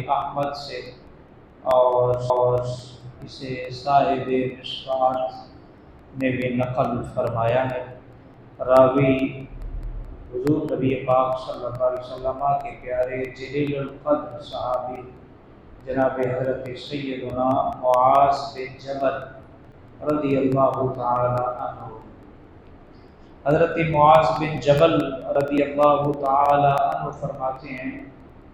احمد سے اور اسے صاحب مشکات نے بھی نقل فرمایا ہے۔ راوی حضور نبی پاک صلی اللہ علیہ وسلم کے پیارے جلیل القدر صحابی جناب حضرت سیدنا معاذ بن جبل رضی اللہ تعالی عنہ، حضرت معاذ بن جبل رضی اللہ تعالی عنہ فرماتے ہیں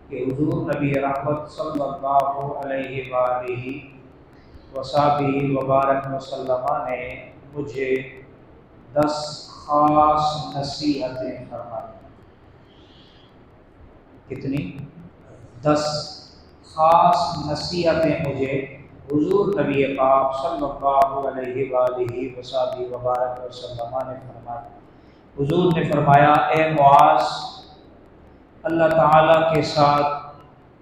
کہ حضور نبی رحمت صلی اللہ علیہ وآلہ وصحبہ وبارک وسلم نے مجھے 10 خاص نصیحتیں فرمائی۔ کتنی؟ 10 خاص نصیحتیں مجھے حضور نبی پاک صلی اللہ علیہ وآلہ وصحبہ وبارک وسلم نے فرمائی۔ حضور نے فرمایا، اے معاذ، اللہ تعالیٰ کے ساتھ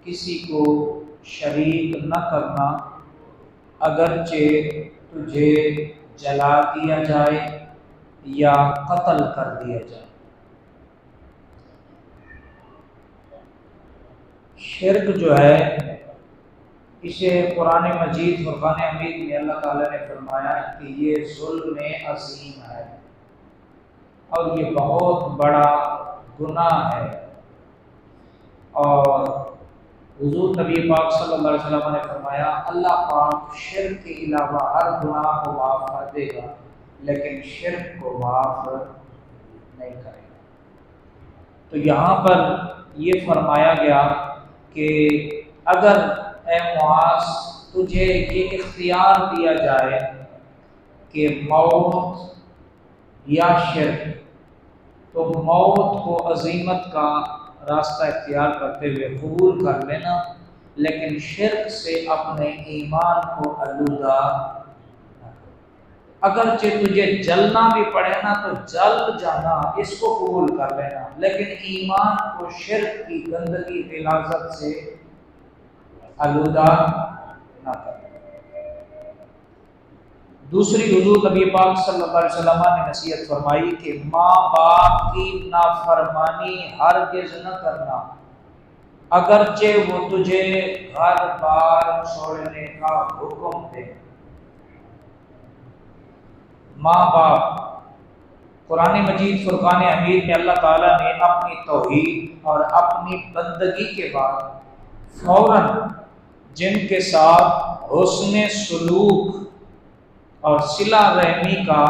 کسی کو شریک نہ کرنا، اگرچہ تجھے جلا دیا جائے یا قتل کر دیا جائے۔ شرک جو ہے اسے قرآن مجید فرقان حمید میں اللہ تعالیٰ نے فرمایا کہ یہ ظلم عظیم ہے اور یہ بہت بڑا گناہ ہے، اور حضور نبی پاک صلی اللہ علیہ وسلم نے فرمایا اللہ پاک شرک کے علاوہ ہر گناہ کو معاف کر دے گا لیکن شرک کو معاف نہیں کرے گا۔ تو یہاں پر یہ فرمایا گیا کہ اگر اے معاذ تجھے یہ اختیار دیا جائے کہ موت یا شرک، تو موت کو عظیمت کا راستہ اختیار کرتے ہوئے قبول کر لینا، لیکن شرک سے اپنے ایمان کو آلودہ نہ کرو۔ اگرچہ تجھے جلنا بھی پڑے نا تو جل جانا، اس کو قبول کر لینا، لیکن ایمان کو شرک کی گندگی غلاظت سے آلودہ نہ کرنا۔ دوسری حضور نبی پاک صلی اللہ علیہ وسلم نے نصیحت فرمائی کہ ماں باپ کی نافرمانی ہرگز نہ کرنا، اگرچہ وہ تجھے گھر بار چھوڑنے کا حکم دے۔ ماں باپ، قرآن مجید فرقان حمید میں اللہ تعالیٰ نے اپنی توحید اور اپنی بندگی کے بعد فوراً جن کے ساتھ حسن سلوک اور صلہ رحمی کا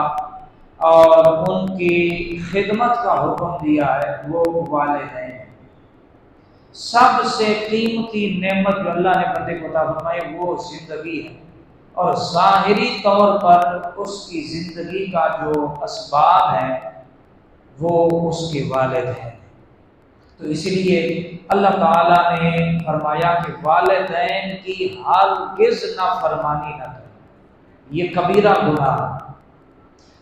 اور ان کی خدمت کا حکم دیا ہے وہ والدین۔ سب سے قیمتی نعمت جو اللہ نے بندے کو عطا فرمائی وہ زندگی ہے، اور ظاہری طور پر اس کی زندگی کا جو اسباب ہے وہ اس کے والد ہیں۔ تو اسی لیے اللہ تعالیٰ نے فرمایا کہ والدین کی ہرگز نافرمانی نہ کریں، یہ کبیرہ گناہ ہے۔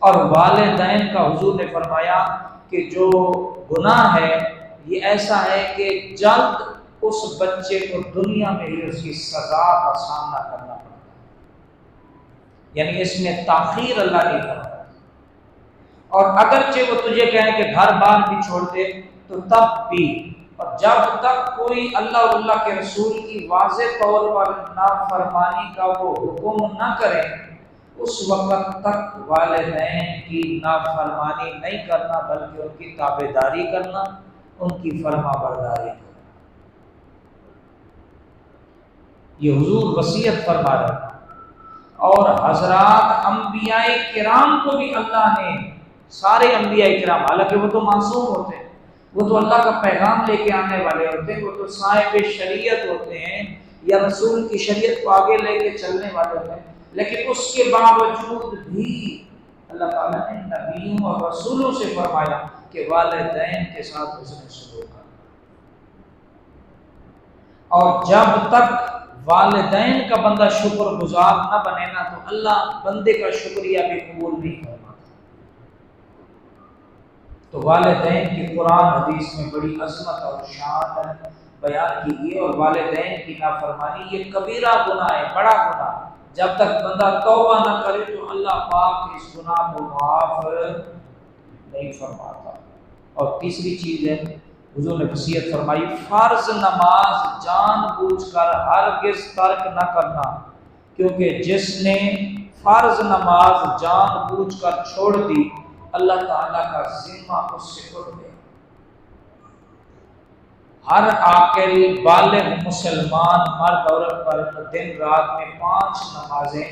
اور والدین کا حضور نے فرمایا کہ جو گناہ ہے یہ ایسا ہے کہ جلد اس بچے کو دنیا میں ہی اس کی سزا کا سامنا کرنا پڑتا ہے، یعنی اس میں تاخیر اللہ نہیں کرتا۔ اور اگرچہ وہ تجھے کہیں کہ گھر بار بھی چھوڑ دے تو تب بھی، اور جب تک کوئی اللہ اور اللہ کے رسول کی واضح طور پر نافرمانی کا وہ حکم نہ کرے اس وقت تک والدین کی نافرمانی نہیں کرنا بلکہ ان کی تابعداری کرنا، ان کی فرما برداری کرنا۔ یہ حضور وصیت فرما رہے ہیں۔ اور حضرات انبیاء کرام کو بھی اللہ نے، سارے انبیاء کرام، حالانکہ وہ تو معصوم ہوتے ہیں، وہ تو اللہ کا پیغام لے کے آنے والے ہوتے ہیں، وہ تو صاحب شریعت ہوتے ہیں یا رسول کی شریعت کو آگے لے کے چلنے والے ہوتے ہیں، لیکن اس کے باوجود بھی اللہ تعالیٰ نے نبیوں اور رسولوں سے فرمایا کہ والدین کے ساتھ حسن سلوک کرنا۔ اور جب تک والدین کا بندہ شکر گزار نہ بنے نا تو اللہ بندے کا شکریہ بھی قبول نہیں کرتا۔ تو والدین کی قرآن حدیث میں بڑی عظمت اور شان بیان کی گئی، اور والدین کی نافرمانی یہ کبیرہ گناہ ہے، بڑا گناہ۔ جب تک بندہ توبہ نہ کرے تو اللہ پاک اس گناہ کو معاف نہیں فرماتا۔ اور تیسری چیز ہے حضور نے وصیت فرمائی فرض نماز جان بوجھ کر ہرگز ترک نہ کرنا، کیونکہ جس نے فرض نماز جان بوجھ کر چھوڑ دی اللہ تعالیٰ کا ذمہ اس سے اٹھ گیا۔ ہر عاقل بالغ مسلمان مرد عورت پر دن رات میں 5 نمازیں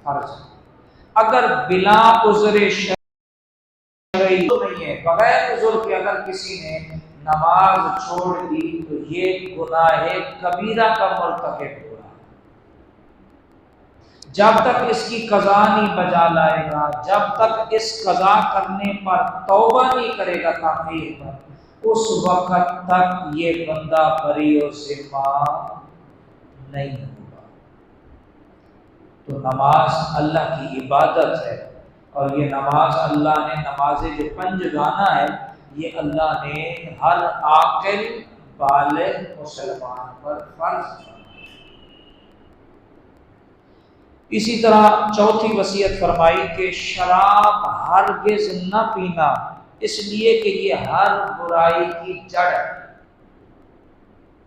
فرض ہیں۔ اگر بلا عذر شرعی نہیں ہے، بغیر عذر کے اگر کسی نے نماز چھوڑ دی تو یہ گناہ کبیرہ کا مرتکب ہوا۔ جب تک اس کی قضا نہیں بجا لائے گا، جب تک اس قضا کرنے پر توبہ نہیں کرے گا تاخیر پر، اس وقت تک یہ بندہ بری و ذمہ نہیں ہوگا۔ تو نماز اللہ کی عبادت ہے، اور یہ نماز اللہ نے نماز جو 5 گانا ہے یہ اللہ نے ہر عاقل بالغ مسلمان پر فرض کیا۔ اسی طرح چوتھی وصیت فرمائی کہ شراب ہرگز نہ پینا، اس لیے کہ یہ ہر برائی کی جڑ ہے،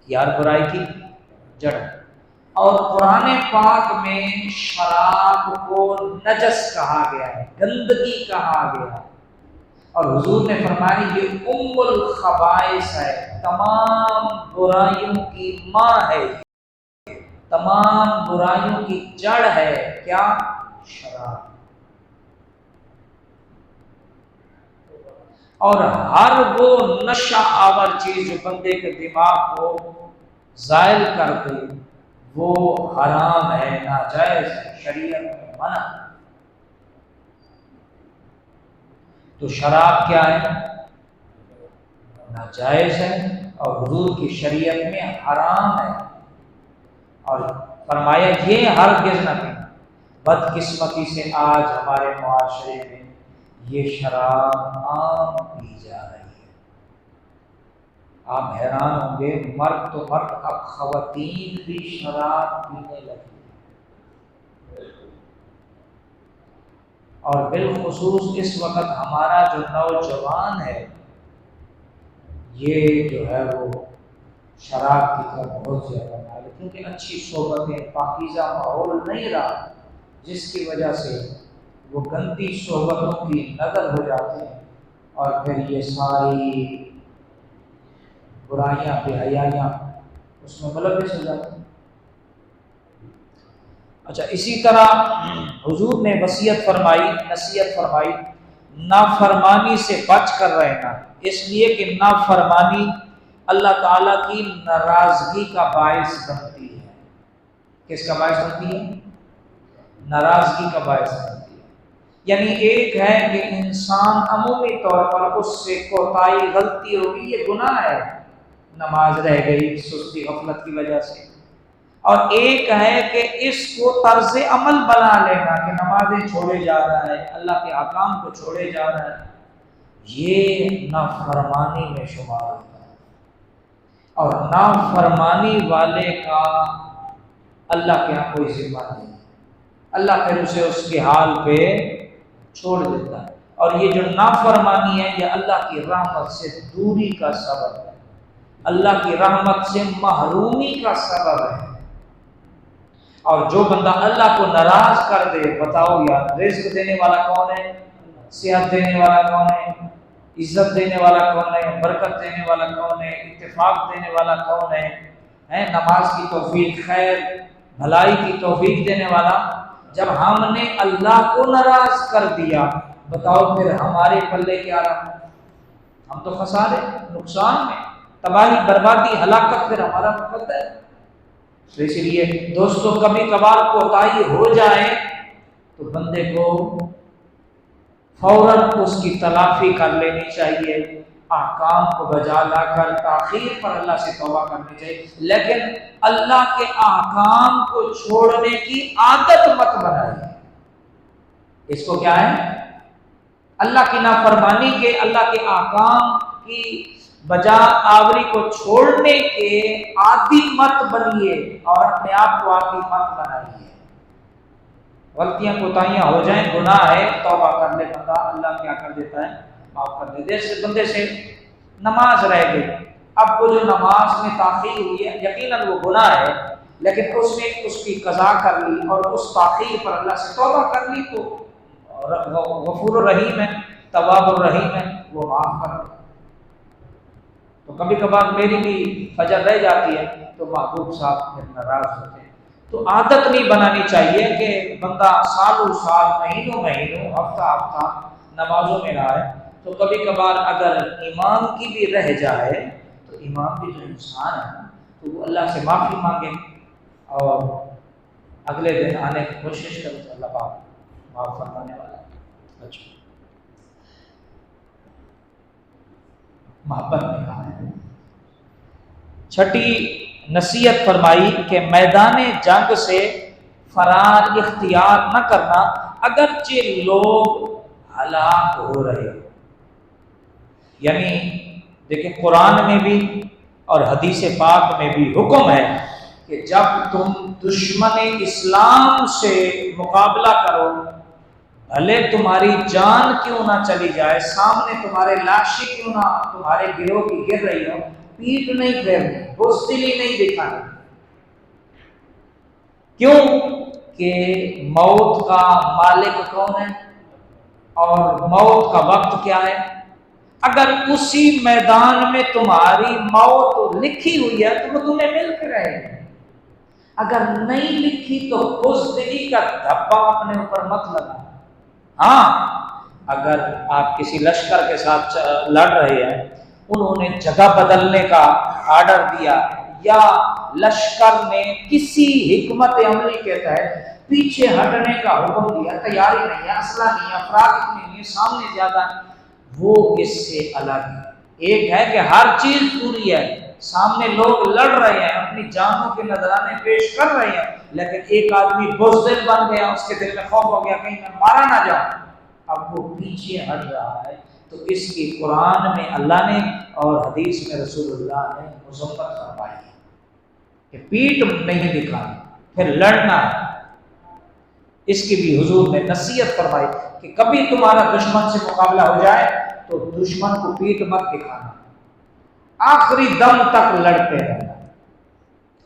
یہ ہر برائی کی جڑ ہے۔ اور قرآن پاک میں شراب کو نجس کہا گیا ہے، گندگی کہا گیا ہے، اور حضور نے فرمایا یہ ام الخبائث ہے، تمام برائیوں کی ماں ہے، تمام برائیوں کی جڑ ہے۔ کیا؟ شراب۔ اور ہر وہ نشہ آور چیز جو بندے کے دماغ کو زائل کر دے وہ حرام ہے، ناجائز ہے، شریعت میں منع۔ تو شراب کیا ہے؟ ناجائز ہے، اور حضور کی شریعت میں حرام ہے، اور فرمایا یہ ہرگز نہ پینا۔ بدقسمتی سے آج ہمارے معاشرے میں یہ شراب عام پی جا رہی ہے۔ آپ حیران ہوں گے، مرد تو مرد، اب خواتین بھی شراب پینے لگی، اور بالخصوص اس وقت ہمارا جو نوجوان ہے یہ جو ہے وہ شراب کی طرف بہت زیادہ مائل ہے، کیونکہ اچھی صحبتیں، پاکیزہ ماحول نہیں رہا، جس کی وجہ سے وہ گندی صحبتوں کی نظر ہو جاتے ہیں، اور پھر یہ ساری برائیاں بے حیائیاں اس میں ملوث ہو جاتے ہیں۔ اچھا، اسی طرح حضور نے وصیت فرمائی، نصیحت فرمائی، نافرمانی سے بچ کر رہنا، اس لیے کہ نافرمانی اللہ تعالیٰ کی ناراضگی کا باعث بنتی ہے۔ کس کا باعث بنتی ہے؟ ناراضگی کا باعث بنتی ہے۔ یعنی ایک ہے کہ انسان عمومی طور پر اس سے کوتاہی، غلطی ہوگی، یہ گناہ ہے، نماز رہ گئی سستی غفلت کی وجہ سے، اور ایک ہے کہ اس کو طرز عمل بنا لینا کہ نمازیں چھوڑے جا رہا ہے، اللہ کے احکام کو چھوڑے جا رہا ہے، یہ نافرمانی میں شمار ہوتا ہے، اور نافرمانی والے کا اللہ کے یہاں کوئی ذمہ نہیں، اللہ پھر اسے اس کے حال پہ چھوڑ دیتا ہے، اور یہ جو نافرمانی ہے یہ اللہ کی رحمت سے دوری کا سبب ہے، اللہ کی رحمت سے محرومی کا سبب ہے۔ اور جو بندہ اللہ کو ناراض کر دے، بتاؤ یار، رزق دینے والا کون ہے؟ صحت دینے والا کون ہے؟ عزت دینے والا کون ہے؟ برکت دینے والا کون ہے؟ اتفاق دینے والا کون ہے؟ نماز کی توفیق، خیر بھلائی کی توفیق دینے والا۔ جب ہم نے اللہ کو ناراض کر دیا، بتاؤ پھر ہمارے پلے کیا رہا؟ ہم تو خسارے، نقصان میں، تباہی، بربادی، ہلاکت پھر ہمارا مقدر ہے۔ تو اسی لیے دوستو کبھی کبھار کوتاہی ہو جائے تو بندے کو فوراً اس کی تلافی کر لینی چاہیے، احکام کو بجا لا کر تاخیر پر اللہ سے توبہ کرنی چاہیے، لیکن اللہ کے احکام کو چھوڑنے کی عادت مت بنائیے۔ اس کو کیا ہے؟ اللہ کی نافرمانی کے، اللہ کے احکام کی بجا آوری کو چھوڑنے کے عادی مت بنیے، اور اپنے آپ کو عادی مت بنائیے۔ غلطیاں کوتاہیاں ہو جائیں، گناہ ہے، توبہ کر لے بندہ، اللہ کیا کر دیتا ہے؟ معاف کر دیتا ہے۔ بندے سے نماز رہ گئی، اب وہ جو نماز میں تاخیر ہوئی ہے یقیناً وہ گناہ ہے، لیکن اس نے اس کی قضا کر لی اور اس تاخیر پر اللہ سے توبہ کر لی تو غفور الرحیم ہے، تواب الرحیم ہے، وہ معاف کر دے۔ تو کبھی کبھار میری بھی فجر رہ جاتی ہے تو محبوب صاحب پھر ناراض ہوتے ہیں۔ تو عادت نہیں بنانی چاہیے کہ بندہ سالوں سال مہینوں ہفتہ ہفتہ نمازوں میں نہ آئے۔ تو کبھی کبھار اگر امام کی بھی رہ جائے تو امام بھی جو انسان ہے نا تو وہ اللہ سے معافی مانگے اور اگلے دن آنے کی کوشش کرے تو اللہ پاک معاف فرمانے والا ہے۔ اچھا، محبت میں کہا ہے۔ چھٹی نصیحت فرمائی کہ میدان جنگ سے فرار اختیار نہ کرنا اگرچہ لوگ ہلاک ہو رہے ہو۔ یعنی دیکھیں قرآن میں بھی اور حدیث پاک میں بھی حکم ہے کہ جب تم دشمن اسلام سے مقابلہ کرو، بھلے تمہاری جان کیوں نہ چلی جائے، سامنے تمہارے لاشیں کیوں نہ تمہارے گروہ کی گر رہی ہو، پیٹ نہیں پھیرنی، بزدلی نہیں دکھانی۔ کیوں کہ موت کا مالک کون ہے اور موت کا وقت کیا ہے؟ اگر اسی میدان میں تمہاری موت لکھی ہوئی ہے تو وہ تمہیں مل کے رہے گی، اگر نہیں لکھی تو بزدلی کا دھبا اپنے اوپر مت لگا۔ ہاں، اگر آپ کسی لشکر کے ساتھ لڑ رہے ہیں، انہوں نے جگہ بدلنے کا آرڈر دیا یا لشکر نے کسی حکمت عملی کے تحت پیچھے ہٹنے کا حکم دیا، تیاری نہیں ہے، اسلحہ نہیں ہے، افراد اتنے نہیں ہے، سامنے زیادہ ہے، وہ اس سے الگ ہے۔ ایک ہے کہ ہر چیز پوری ہے، سامنے لوگ لڑ رہے ہیں، اپنی جانوں کے نذرانے پیش کر رہے ہیں، لیکن ایک آدمی بزدل بن گیا، اس کے دل میں خوف ہو گیا کہیں میں مارا نہ جاؤں، اب وہ پیچھے ہٹ رہا ہے۔ تو اس کی قرآن میں اللہ نے اور حدیث میں رسول اللہ نے مذمت فرمائی ہے کہ پیٹ نہیں دکھانی، پھر لڑنا ہے۔ اس کی بھی حضور نے نصیحت فرمائی کہ کبھی تمہارا دشمن سے مقابلہ ہو جائے تو دشمن کو پیٹ مت دکھانا، آخری دم تک لڑتے رہنا۔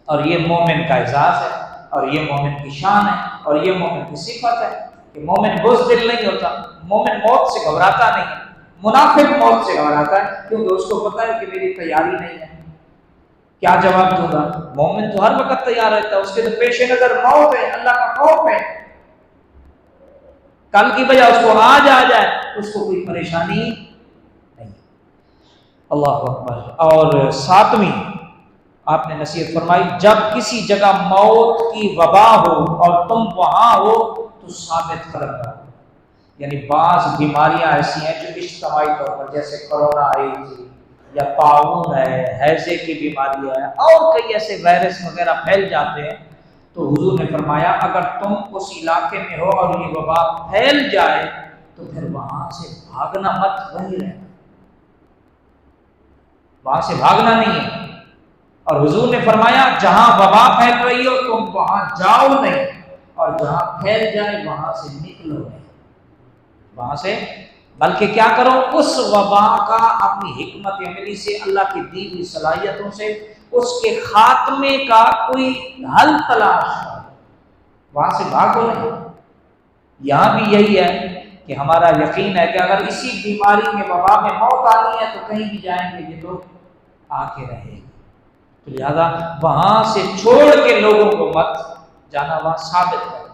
اور یہ مومن کا اعزاز ہے اور یہ مومن کی شان ہے اور یہ مومن کی صفت ہے کہ مومن بزدل نہیں ہوتا، مومن موت سے گھبراتا نہیں ہے، منافق موت سے گھبراتا ہے کیونکہ اس کو پتہ ہے کہ میری تیاری نہیں ہے، کیا جواب دوں گا۔ مومن تو ہر وقت تیار رہتا ہے، اس کے تو پیش نظر موت ہے، اللہ کا خوف ہے، کل کی وجہ اس کو آج آ جائے اس کو کوئی پریشانی نہیں۔ اللہ اکبر۔ اور ساتویں آپ نے نصیحت فرمائی، جب کسی جگہ موت کی وبا ہو اور تم وہاں ہو تو ثابت قدم رہو۔ یعنی بعض بیماریاں ایسی ہیں جو اجتماعی طور پر جیسے کرونا آئی تھی یا طاعون ہے، ہیضے کی بیماری ہے اور کئی ایسے وائرس وغیرہ پھیل جاتے ہیں، تو حضور نے فرمایا اگر تم اس علاقے میں ہو اور یہ وبا پھیل جائے تو پھر وہاں سے بھاگنا مت، وہیں رہنا، وہاں سے بھاگنا نہیں ہے۔ اور حضور نے فرمایا جہاں وبا پھیل رہی ہو تم وہاں جاؤ نہیں، اور جہاں پھیل جائے وہاں سے نکلو نہیں، وہاں سے بلکہ کیا کرو، اس وبا کا اپنی حکمت عملی سے، اللہ کی دی ہوئی صلاحیتوں سے اس کے خاتمے کا کوئی حل تلاش کرو، وہاں سے بھاگو نہیں۔ یہاں بھی یہی ہے کہ ہمارا یقین ہے کہ اگر اسی بیماری میں وبا میں موت آنی ہے تو کہیں بھی جائیں گے یہ تو آ کے رہے گی، تو لہذا وہاں سے چھوڑ کے لوگوں کو مت جانا، وہاں ثابت کرو۔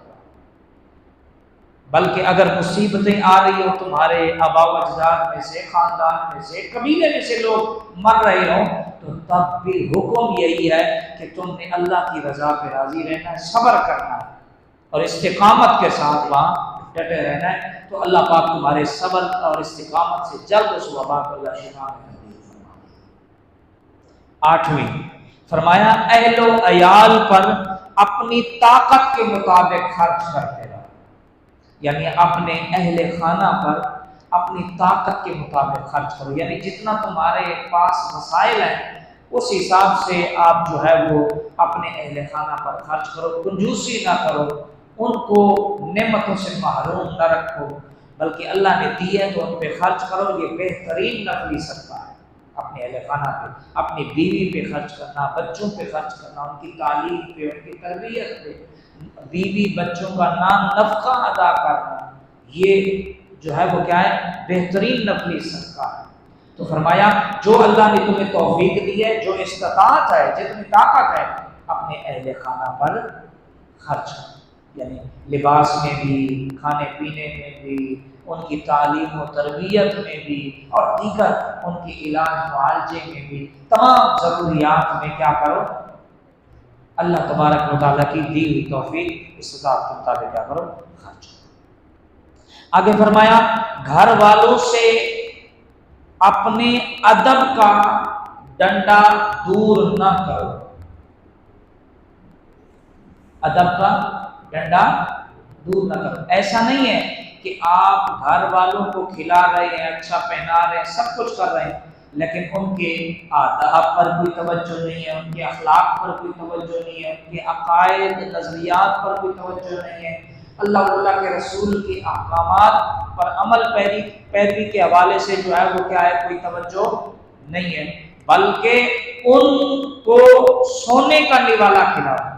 بلکہ اگر مصیبتیں آ رہی ہو تمہارے آباء و اجداد میں سے، خاندان میں سے، قبیلے میں سے لوگ مر رہے ہوں تو تب بھی حکم یہی ہے کہ تم نے اللہ کی رضا پہ راضی رہنا ہے، صبر کرنا ہے اور استقامت کے ساتھ وہاں ڈٹے رہنا ہے، تو اللہ پاک تمہارے صبر اور استقامت سے جلد اس وبا کو اللہ شفا میں تبدیل فرمائے۔ آٹھویں فرمایا اہل و عیال پر اپنی طاقت کے مطابق خرچ کرتے رہو، یعنی اپنے اہل خانہ پر اپنی طاقت کے مطابق خرچ کرو، یعنی جتنا تمہارے پاس وسائل ہیں اس حساب سے آپ جو ہے وہ اپنے اہل خانہ پر خرچ کرو، کنجوسی نہ کرو، ان کو نعمتوں سے محروم نہ رکھو، بلکہ اللہ نے دی ہے تو ان پہ خرچ کرو، یہ بہترین نفلی صدقہ ہے۔ اپنے اہل خانہ پہ، اپنی بیوی پہ خرچ کرنا، بچوں پہ خرچ کرنا، ان کی تعلیم پہ، ان کی تربیت پہ، بیوی بچوں کا نام نفقہ ادا کرنا، یہ جو ہے وہ کیا ہے؟ بہترین نفلی صدقہ ہے۔ تو فرمایا جو اللہ نے تمہیں توفیق دی ہے، جو استطاعت ہے، جتنی طاقت ہے، اپنے اہل خانہ پر خرچ کرو، یعنی لباس میں بھی، کھانے پینے میں بھی، ان کی تعلیم و تربیت میں بھی، اور دیگر ان کی علاج معالجے میں بھی، تمام ضروریات میں کیا کرو؟ اللہ تبارک و تعالیٰ کی دی ہوئی توفیق استطاعت کے مطابق کیا کرو؟ خرچ کرو۔ آگے فرمایا گھر والوں سے اپنے ادب کا ڈنڈا دور نہ کرو، ادب کا ڈنڈا دور نہ کرو۔ ایسا نہیں ہے کہ آپ گھر والوں کو کھلا رہے ہیں، اچھا پہنا رہے ہیں، سب کچھ کر رہے ہیں، لیکن ان کے آداب پر کوئی توجہ نہیں ہے، ان کے اخلاق پر کوئی توجہ نہیں ہے، ان کے عقائد نظریات پر کوئی توجہ نہیں ہے، اللہ اللہ کے رسول کے احکامات پر عمل پیروی کے حوالے سے جو ہے وہ کیا ہے؟ کوئی توجہ نہیں ہے، بلکہ ان کو سونے کا نوالا کھلاؤ،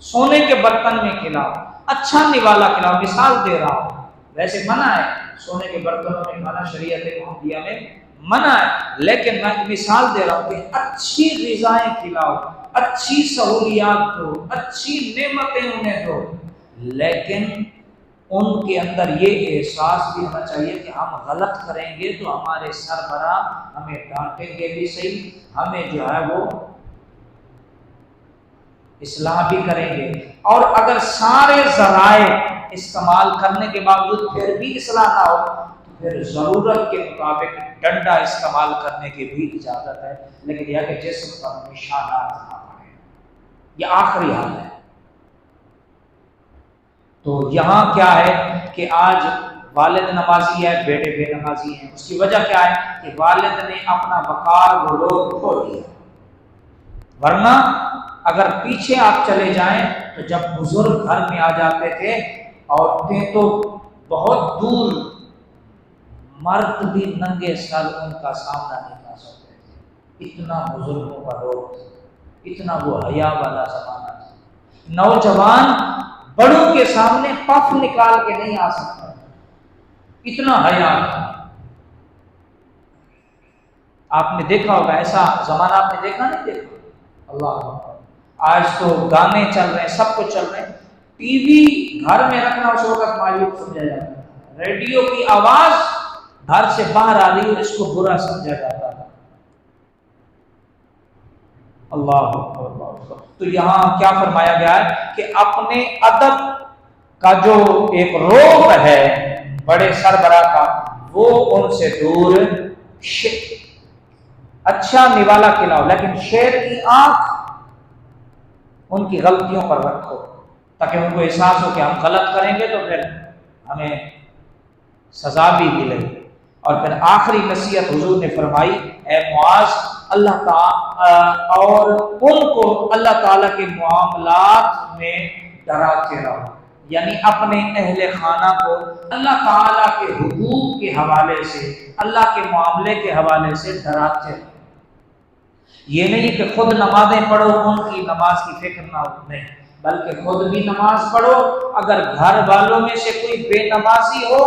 سونے کے برتن میں کھلاؤ، اچھا نوالا کھلاؤ۔ مثال دے رہا ہوں، ویسے منع ہے سونے کے برتنوں میں کھانا، شریعت محمدیہ میں منع ہے، لیکن میں مثال دے رہا ہوں کہ اچھی غذائیں کھلاؤ، اچھی سہولیات دو، اچھی نعمتیں انہیں دو، لیکن ان کے اندر یہ احساس بھی ہونا چاہیے کہ ہم غلط کریں گے تو ہمارے سربراہ ہمیں ڈانٹیں گے بھی صحیح، ہمیں جو ہے وہ اصلاح بھی کریں گے، اور اگر سارے ذرائع استعمال کرنے کے باوجود پھر بھی اصلاح نہ ہو تو پھر ضرورت کے مطابق ڈنڈا استعمال کرنے کی بھی اجازت ہے، لیکن یہ کہ جسم پر نشانات نہ پڑے، یہ آخری حل ہے۔ تو یہاں کیا ہے کہ آج والد نمازی ہے، بیٹے بے نمازی ہیں، اس کی وجہ کیا ہے کہ والد نے اپنا وقار غرور کھو دیا، ورنہ اگر پیچھے آپ چلے جائیں تو جب بزرگ گھر میں آ جاتے تھے، عورتیں تو بہت دور، مرد بھی ننگے سر ان کا سامنا نہیں کر سکتے تھے، اتنا بزرگوں کا دور تھا، اتنا وہ حیا والا زمانہ تھا، نوجوان بڑوں کے سامنے پف نکال کے نہیں آ سکتا، اتنا حیا تھا۔ آپ نے دیکھا ہوگا ایسا زمانہ، آپ نے دیکھا نہیں دیکھا؟ اللہ اکبر، آج تو گانے چل رہے ہیں، سب کچھ چل رہے ہیں، ٹی وی گھر میں رکھنا اس وقت معیوب سمجھا جاتا تھا، ریڈیو کی آواز گھر سے باہر آ رہی ہے اس کو برا سمجھا جاتا تھا۔ اللہ اکبر، اللہ اکبر۔ تو یہاں کیا فرمایا گیا ہے کہ اپنے ادب کا جو ایک روپ ہے بڑے سربراہ کا، وہ ان سے دور، اچھا نوالا کھلاؤ، لیکن شیر کی آنکھ ان کی غلطیوں پر رکھو، تاکہ ان کو احساس ہو کہ ہم غلط کریں گے تو پھر ہمیں سزا بھی ملے۔ اور پھر آخری نصیحت حضور نے فرمائی، اے معاذ، اللہ تعالی اور ان کو اللہ تعالیٰ کے معاملات میں ڈراتے رہو، یعنی اپنے اہل خانہ کو اللہ تعالیٰ کے حقوق کے حوالے سے، اللہ کے معاملے کے حوالے سے ڈراتے رہو۔ یہ نہیں کہ خود نمازیں پڑھو، ان کی نماز کی فکر نہ ہو، نہیں، بلکہ خود بھی نماز پڑھو، اگر گھر والوں میں سے کوئی بے نمازی ہو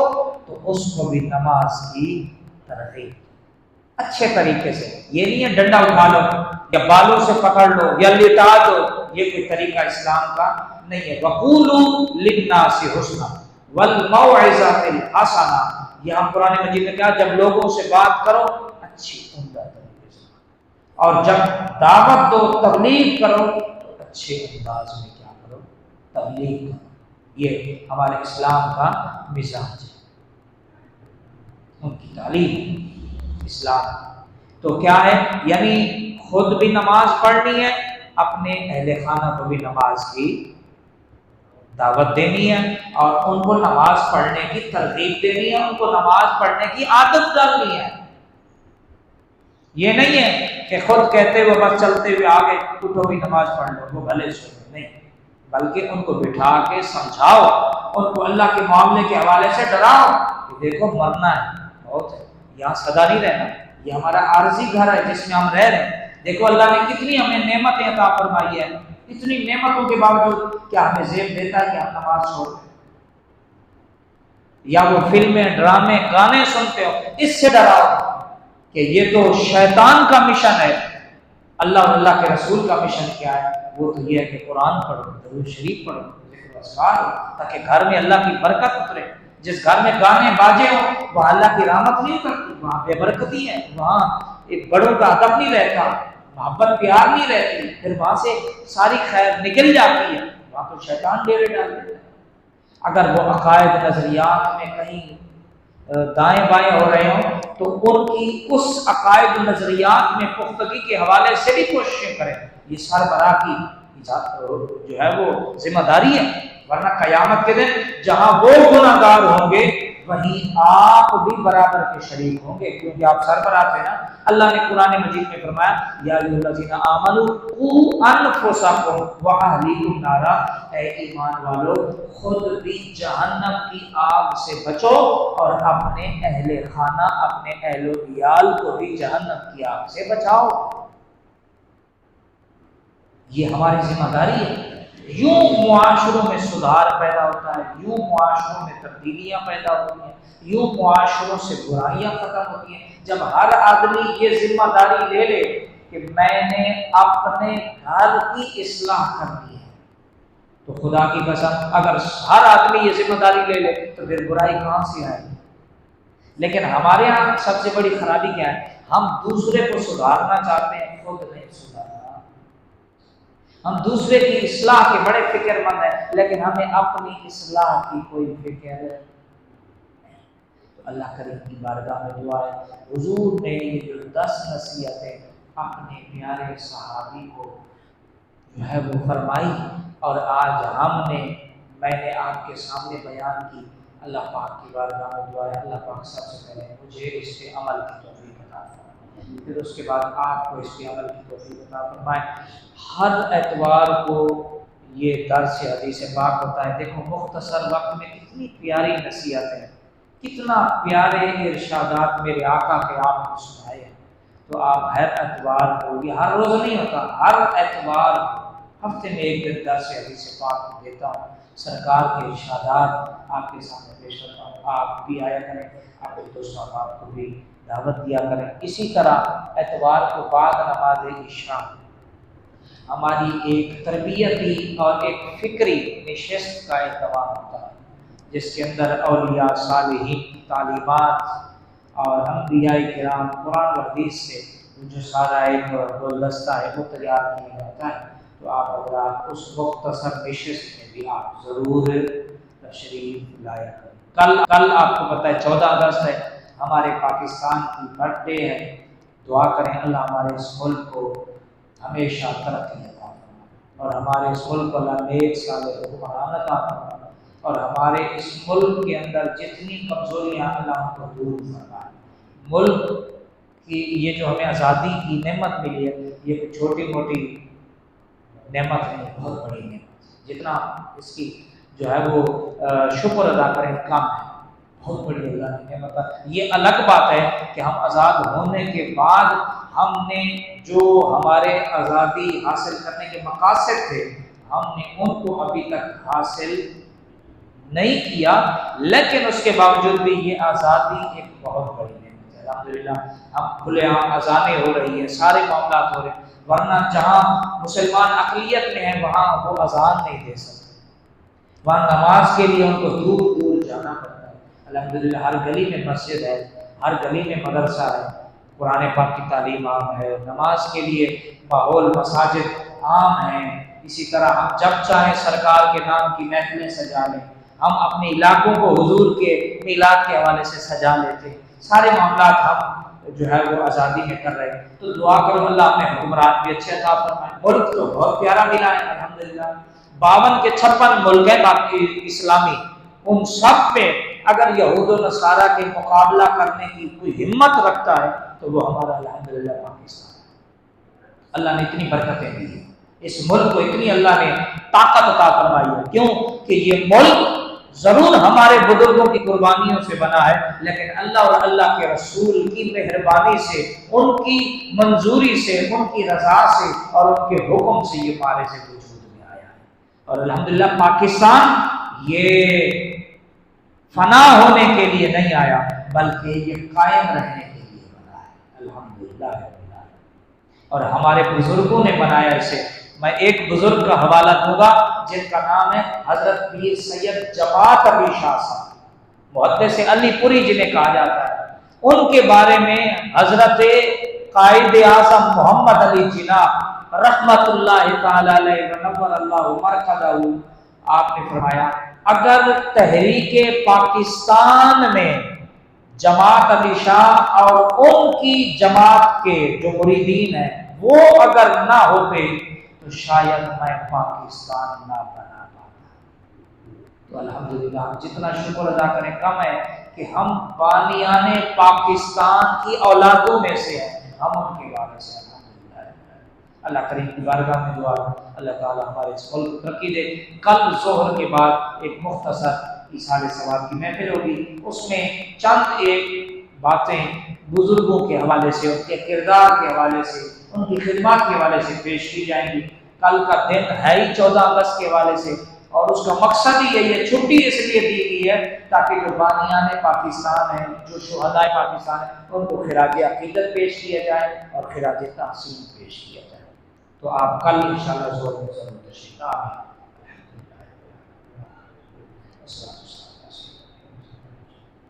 تو اس کو بھی نماز کی ترغیب اچھے طریقے سے، یہ نہیں ہے ڈنڈا اٹھا لو یا بالوں سے پکڑ لو یا لٹا دو، یہ کوئی طریقہ اسلام کا نہیں ہے۔ وَقُولُوا لِلنَّاسِ حُسْنًا وَالْمَوْعِظَةِ الْحَسَنَةِ، یہاں قرآن مجید میں کیا، جب لوگوں سے بات کرو اچھی عمدہ طریقے سے، اور جب دعوت دو، تبلیغ کرو تو اچھے انداز میں کیا کرو، تبلیغ کرو۔ یہ ہمارے اسلام کا مزاج ہے، ان کی تعلیم اسلام۔ تو کیا ہے، یعنی خود بھی نماز پڑھنی ہے، اپنے اہل خانہ کو بھی نماز کی دعوت دینی ہے، اور ان کو نماز پڑھنے کی ترغیب دینی ہے، ان کو نماز پڑھنے کی عادت ڈالنی ہے۔ یہ نہیں ہے کہ خود کہتے ہوئے بس چلتے ہوئے آگے اٹھو بھی نماز پڑھ لو، وہ بھلے سو، نہیں، بلکہ ان کو بٹھا کے سمجھاؤ، ان کو اللہ کے معاملے کے حوالے سے ڈراؤ کہ دیکھو مرنا ہے، بہت ہے، یہاں سدا نہیں رہنا، یہ ہمارا عارضی گھر ہے جس میں ہم رہ رہے ہیں۔ دیکھو اللہ نے کتنی ہمیں نعمتیں عطا فرمائی ہے، اتنی نعمتوں کے باوجود کیا ہمیں زیب دیتا ہے کہ ہم نماز چھوڑ دیں یا وہ فلمیں ڈرامے گانے سنتے ہو؟ اس سے ڈراؤ کہ یہ تو شیطان کا مشن ہے۔ اللہ اور اللہ کے رسول کا مشن کیا ہے؟ وہ تو یہ ہے کہ قرآن پڑھو، درود شریف پڑھو، ذکر و اذکار ہو، تاکہ گھر میں اللہ کی برکت اترے۔ جس گھر میں گانے باجے ہوں وہاں اللہ کی رحمت نہیں اترتی، وہاں بے برکتی ہے، وہاں ایک بڑوں کا ادب نہیں رہتا، محبت پیار نہیں رہتی، پھر وہاں سے ساری خیر نکل جاتی ہے، وہاں تو شیطان ڈیرے ڈال دیتا ہے۔ اگر وہ عقائد نظریات میں کہیں دائیں بائیں ہو رہے ہوں تو ان کی اس عقائد نظریات میں پختگی کے حوالے سے بھی کوششیں کریں۔ یہ سربراہ کی جو ہے وہ ذمہ داری ہے، ورنہ قیامت کے دن جہاں وہ گناہ گار ہوں گے وہیں آپ بھی برابر کے شریک ہوں گے، کیونکہ آپ سربراہ تھے نا۔ اللہ نے قرآن مجید میں فرمایا یا ایھا الذین آمنوا قوا انفسکم واہلیکم نارا، اے ایمان والو خود بھی جہنم کی آگ سے بچو اور اپنے اہل خانہ، اپنے اہل و عیال کو بھی جہنم کی آگ سے بچاؤ۔ یہ ہماری ذمہ داری ہے۔ یوں معاشروں میں سدھار پیدا ہوتا ہے، یوں معاشروں میں تبدیلیاں پیدا ہوتی ہیں، یوں معاشروں سے برائیاں ختم ہوتی ہیں، جب ہر آدمی یہ ذمہ داری لے لے کہ میں نے اپنے گھر کی اصلاح کرنی ہے، تو خدا کی قسم اگر ہر آدمی یہ ذمہ داری لے لے تو پھر برائی کہاں سے آئے گی؟ لیکن ہمارے ہاں سب سے بڑی خرابی کیا ہے؟ ہم دوسرے کو سدھارنا چاہتے ہیں، خود نہیں سدھارنا۔ ہم دوسرے کی اصلاح کے بڑے فکر مند ہیں، لیکن ہمیں اپنی اصلاح کی کوئی فکر نہیں۔ تو اللہ کریم کی بارگاہ میں دعا ہے، حضور نے یہ جو 10 نصیحتیں اپنے پیارے صحابی کو جو ہے وہ فرمائی اور آج میں نے آپ کے سامنے بیان کی، اللہ پاک کی بارگاہ میں دعا ہے اللہ پاک سب سے پہلے مجھے اس پہ عمل کی توفیق عطا فرمائے، پھر اس کے بعد آپ کو اس پہ عمل کی توفیق عطا فرمائے۔ ہر اتوار کو یہ درس حدیث پاک ہوتا ہے، دیکھو مختصر وقت میں کتنی پیاری نصیحتیں ہیں، کتنا پیارے ارشادات میرے آقا کے آپ کو سنائے ہیں۔ تو آپ ہر اتوار کو، یہ ہر روز نہیں ہوتا، ہر اتوار ہفتے میں ایک دن درس حدیث پاک دیتا ہوں، سرکار کے ارشادات آپ کے سامنے پیش کرتا ہوں۔ آپ بھی آیا کریں، آپ کے دوستوں آپ کو بھی دعوت دیا کریں۔ اسی طرح اتوار کو بعد نماز عشاء ہماری ایک تربیتی اور ایک فکری نشست کا اہتمام ہوتا ہے، جس کے اندر اولیاء صالحین کی تعلیمات اور انبیاء کرام قرآن و حدیث سے جو سارا ایک گلدستہ ہے وہ تیار کیا جاتا ہے۔ تو آپ اگر اس مختصر نشست میں بھی آپ ضرور تشریف لایا کریں۔ کل آپ کو پتہ ہے 14 اگست ہے، ہمارے پاکستان کی برتھ ڈے ہے۔ دعا کریں اللہ ہمارے اس ملک کو ہمیشہ ترقی عطا فرمائے اور ہمارے اس ملک کو اللہ نیک صالح حکمران عطا فرمائے اور ہمارے اس ملک کے اندر جتنی کمزوریاں اللہ ہم کو دور فرمائے۔ ملک کی یہ جو ہمیں آزادی کی نعمت ملی ہے یہ کوئی چھوٹی موٹی نعمت نہیں، بہت بڑی نعمت، جتنا اس کی جو ہے وہ شکر ادا کریں کم ہے، بہت بڑی اللہ کی نعمت ہے۔ یہ الگ بات ہے کہ ہم آزاد ہونے کے بعد ہم نے جو ہمارے آزادی حاصل کرنے کے مقاصد تھے ہم نے ان کو ابھی تک حاصل نہیں کیا، لیکن اس کے باوجود بھی یہ آزادی ایک بہت بڑی نعمت ہے۔ الحمدللہ ہم کھلے عام اذانیں ہو رہی ہیں، سارے معاملات ہو رہے ہیں، ورنہ جہاں مسلمان اقلیت میں ہیں وہاں وہ اذان نہیں دے سکتے، وہاں نماز کے لیے ان کو دور دور جانا پڑتا ہے۔ الحمدللہ ہر گلی میں مسجد ہے، ہر گلی میں مدرسہ ہے، قرآن پاک کی تعلیم عام ہے، نماز کے لیے ماحول مساجد عام ہیں۔ اسی طرح ہم جب چاہیں سرکار کے نام کی محفلیں سجا لیں، ہم اپنے علاقوں کو حضور کے میلاد کے حوالے سے سجا لیتے ہیں، سارے معاملات ہم جو ہے وہ آزادی میں کر رہے ہیں۔ تو دعا کرو اللہ اپنے حکمران بھی اچھے عطا فرمائے۔ ملک تو بہت پیارا ملا ہے الحمدللہ، 52 کے 56 ملک ہیں باقی اسلامی، ان سب پہ اگر یہود و نصارہ کے مقابلہ کرنے کی کوئی ہمت رکھتا ہے تو وہ ہمارا الحمدللہ پاکستان ہے۔ اللہ نے اتنی برکتیں دی ہیں، اس ملک کو اتنی اللہ نے طاقت عطا فرمائی ہے، کیوں کہ یہ ملک ضرور ہمارے بزرگوں کی قربانیوں سے بنا ہے، لیکن اللہ اور اللہ کے رسول کی مہربانی سے، ان کی منظوری سے، ان کی رضا سے اور ان کے حکم سے یہ پارے سے وجود میں آیا ہے۔ اور الحمدللہ پاکستان یہ فنا ہونے کے لیے نہیں آیا، بلکہ یہ قائم رہنے کے لیے بنا ہے، الحمدللہ۔ اور ہمارے بزرگوں نے بنایا اسے۔ میں ایک بزرگ کا حوالہ دوں گا جن کا نام ہے حضرت پیر سید جماعت علی شاہ صاحب، محدث علی پوری جنہیں کہا جاتا ہے۔ ان کے بارے میں حضرت قائد اعظم محمد علی جناح رحمت اللہ تعالی علیہ ونور اللہ مرقدہ، آپ نے فرمایا اگر تحریک پاکستان میں جماعت علی شاہ اور ان کی جماعت کے جو مریدین ہیں وہ اگر نہ ہوتے تو شاید میں پاکستان نہ بنا پاتا۔ تو الحمدللہ جتنا شکر ادا کریں کم ہے کہ ہم بانیان پاکستان کی اولادوں میں سے ہیں، ہم ان کے بارے سے الحمدللہ۔ اللہ کریم کی بارگاہ میں دعا، اللہ تعالی ہمارے اس ملک کو ترقی دے۔ کل ظہر کے بعد ایک مختصر ایصال ثواب کی محفل ہوگی، اس میں چند ایک باتیں بزرگوں کے حوالے سے، ان کے کردار کے حوالے سے، ان کی خدمات کے حوالے سے پیش کی جائیں گی۔ کل کا دن ہے ہی 14 اگست کے حوالے سے، اور اس کا مقصد ہی یہی ہے، چھٹی اس لیے دی گئی ہے تاکہ جو بانیان پاکستان ہیں، جو شہدائے پاکستان ہیں، ان کو خراج عقیدت پیش کیا جائے اور خراج تحسین پیش کیا جائے۔ تو آپ کل انشاءاللہ ظہر میں ضرور تشریف لائیں۔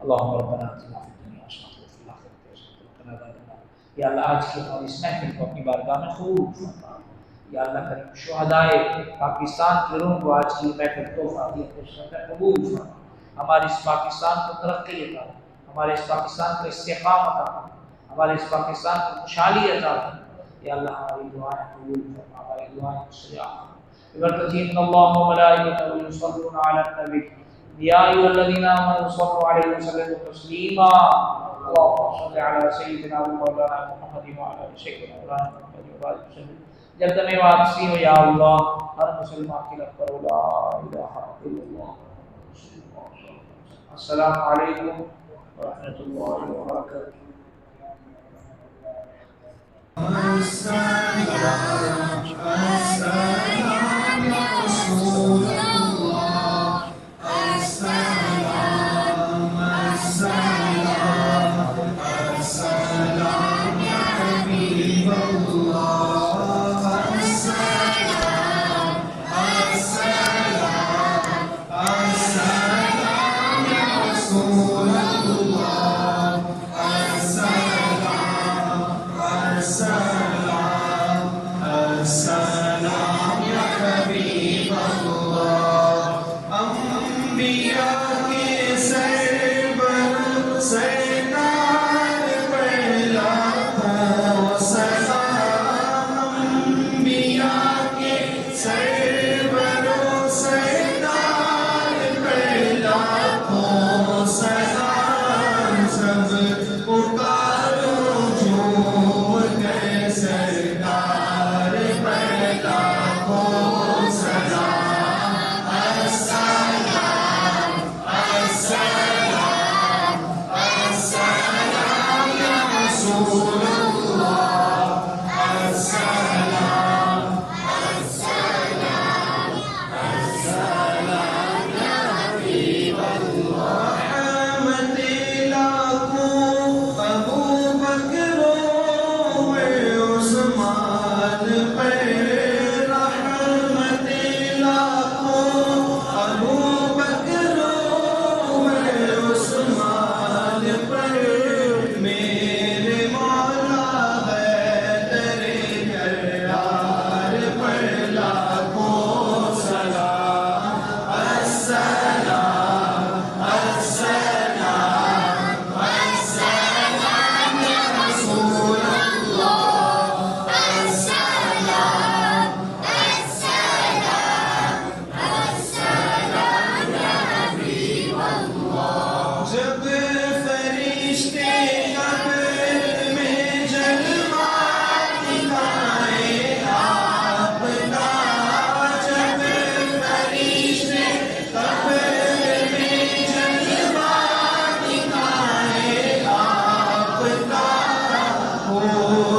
اللهم ربنا آتنا في الدنيا حسنة وفي الآخرة حسنة وقنا عذاب النار۔ یا اللہ آج کی ہماری اس محفل کو اپنی بارگاہ میں قبول فرما۔ یا اللہ کریم شہدائے پاکستان کی روح کو آج کی محفل تحفہ دیا قبول فرما۔ ہمارے اس پاکستان کو ترقی عطا فرما، ہمارے اس پاکستان کو استحکام عطا فرما، ہمارے اس پاکستان کو خوشحالی عطا فرما۔ یا اللہ ہماری دعائیں قبول فرما، ہماری دعائیں مستجاب فرما۔ ببرکۃ ان اللہ وملائکتہ یصلون علی النبی یا ایھا الذین آمنوا صلوا علیہ وسلموا تسلیما۔ اللهم صل على سيدنا ومولانا محمد وعلى آل سيدنا مولانا محمد وبارك وسلم۔ جب تمہیں واپسی ہو یا اللہ ہر مسلمان کی لب پر لا الہ الا اللہ۔ السلام علیکم ورحمۃ اللہ وبرکاتہ۔ سرکار پر لاکھوں سلام۔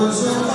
روزہ